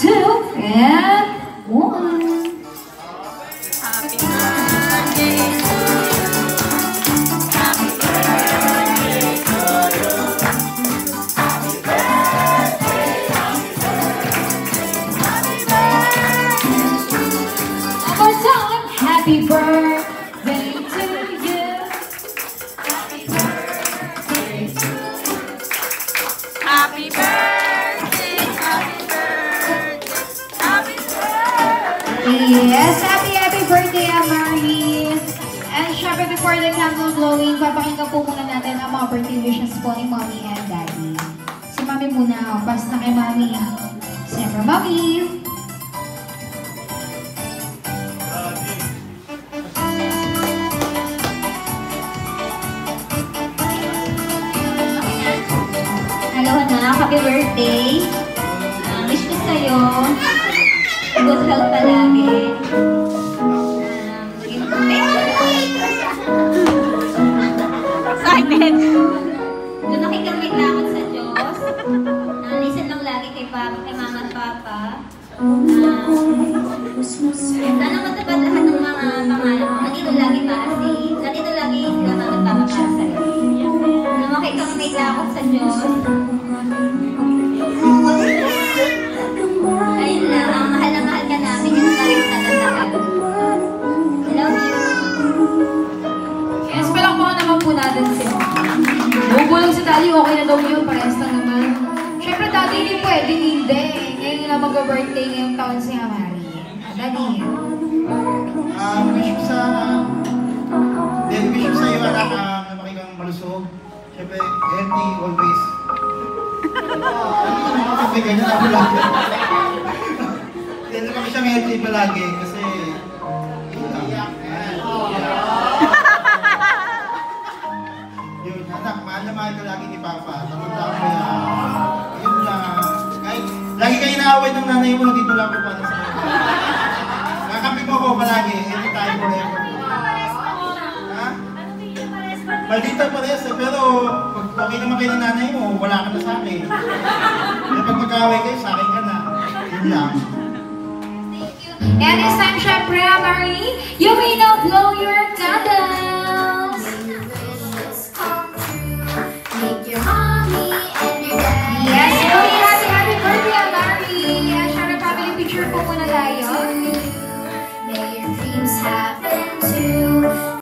2, and 1. Happy birthday to you. Happy birthday to you. Happy birthday, happy birthday, happy birthday. One more time. Happy birthday to you. Happy birthday to you. Happy birthday, happy birthday, happy birthday. Yes, happy birthday, Amaris! And syempre, before the candle glowing, papakinggan po muna natin ang mga birthday wishes po ni Mommy and Daddy. Si Mommy muna, pass na kay Mommy. Siyempre, Mommy! Hello anak, happy birthday! Wish ko sa'yo good health palagi. Excited! Lumaki kang may takot sa Diyos. Listen lang lagi kay Papa, kay Mama at Papa. Sana matupad lahat ng mga pangalan mo. Nandito lagi sila Mama at Papa para sa'yo. Lumaki kang may takot sa Diyos. Ayun lang, mahal na mahal ka namin. Yun na rin tatandaan. I love you. Yes, palakpakan naman po natin si Mommy. Lang si Daddy, okay na daw yun. Parehas lang naman. Syempre, Daddy, hindi pwede, hindi. Ngayon na mag-birthday ngayong taon si Amari. Daddy. Wish ko sa iyo, anak, na makikang malusog. Siyempre, healthy always. Sabi ganyan ako lagi. Hindi kami siyang healthy palagi kasi yun, anak, mahal na mahal ka lagi ni Papa. Tamang-tama mo yan. Yun lang. Kahit lagi kayo inaaway ng nanay mo, nandito lang ko para sa iyo. Kakampi mo ako palagi, anytime, forever. Ha? Maldita parehas eh, pero pag okay naman kayo ng nanay mo, wala ka na sa akin. Pero pag mag-away kayo, sa akin ka na. Yun lang. And it's time, syempre, Amari, you may now blow your candle!